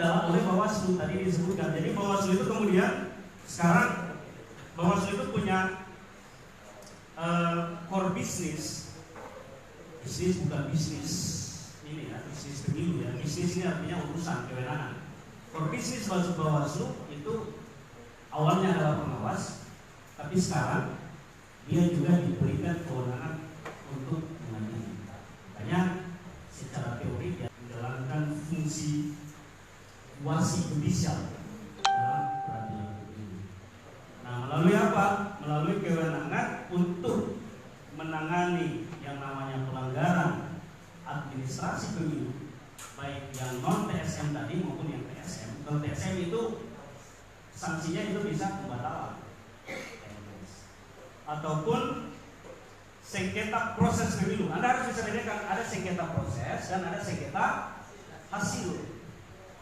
oleh Bawaslu tadi disebutkan. Jadi Bawaslu itu kemudian sekarang Bawaslu itu punya core bisnis bukan bisnis ini ya, bisnis pemilu ya. Bisnis ini artinya urusan kewenangan. Core bisnis Bawaslu itu awalnya adalah pengawas, tapi sekarang dia juga diberikan kewenangan untuk mengadili. Makanya secara teori dia menjalankan fungsi quasi judicial dalam peradilan pemilu. Nah, melalui apa? Melalui kewenangan untuk menangani yang namanya pelanggaran administrasi pemilu, baik yang non TSM tadi maupun yang TSM. Kalau TSM itu sanksinya itu bisa pembatalan ataupun sengketa proses pemilu. Anda harus bisa bedakan, ada sengketa proses dan ada sengketa hasil.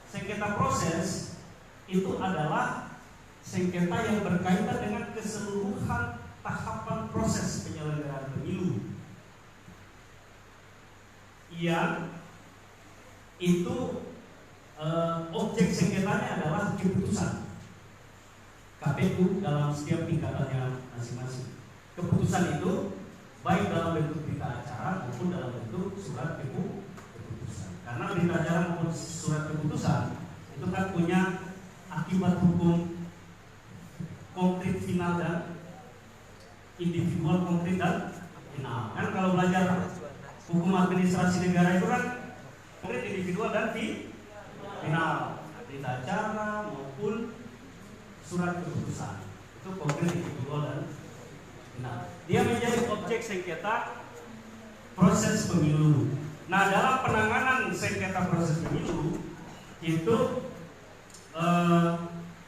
Sengketa proses itu adalah sengketa yang berkaitan dengan keseluruhan tahapan proses penyelenggaraan pemilu, yang itu objek sengketanya adalah keputusan KPU dalam setiap tingkatannya masing-masing. Keputusan itu baik dalam bentuk berita acara maupun dalam bentuk surat keputusan. Karena berita acara maupun surat keputusan itu kan punya akibat hukum konkret final dan individual konkret dan final. Kan kalau belajar hukum administrasi negara itu kan konkret, individual dan final. Berita acara maupun surat keputusan itu konkret, individual dan final. Dia menjadi objek sengketa proses pemilu. Nah, dalam penanganan sengketa proses pemilu itu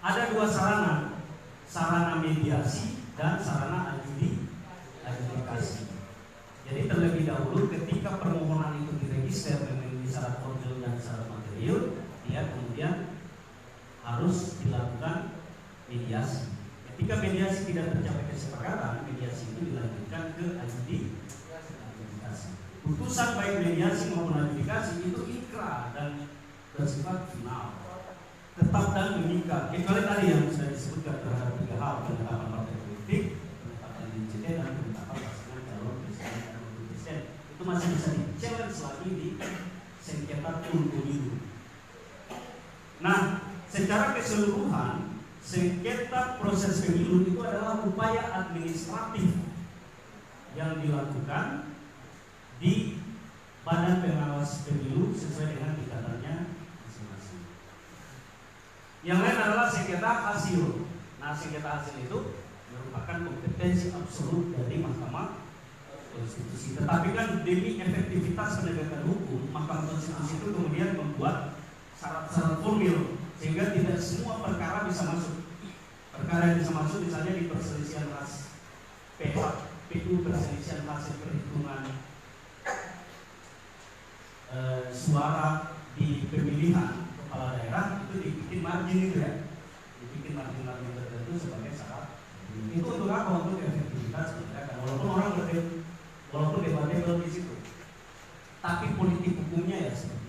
ada dua sarana mediasi dan sarana adjudikasi. Jadi terlebih dahulu ketika permohonan itu diregister memenuhi syarat formil dan syarat material, dia kemudian harus dilakukan mediasi. Ketika mediasi tidak tercapai kesepakatan, mediasi itu dilanjutkan ke adjudikasi. Putusan baik mediasi maupun adjudikasi itu ikrar dan bersifat final, tetap dan mengikat, kecuali tadi yang sudah disebutkan terhadap tiga hal: penetapan partai politik, penetapan DJT, dan penetapan pasangan calon presiden dan wakil presiden. Itu masih bisa di-challenge lagi di sengketa pemilu. Nah, secara keseluruhan sengketa proses pemilu itu adalah upaya administratif yang dilakukan di Badan Pengawas Pemilu sesuai dengan tingkatannya masing-masing. Yang lain adalah sengketa hasil. Nah, sengketa hasil itu merupakan kompetensi absolut dari Mahkamah Konstitusi. Tetapi kan demi efektivitas penegakan hukum, Mahkamah Konstitusi itu kemudian membuat syarat-syarat formil sehingga tidak semua perkara bisa masuk. Perkara yang bisa masuk misalnya di perselisihan PU, perselisihan hasil perhitungan suara di pemilihan kepala daerah, itu dibikin margin itu ya, dibikin margin tertentu sebagai syarat. Itu untuk apa? Untuk efektivitas penegakan. Walaupun debatable di situ, tapi politik hukumnya ya seperti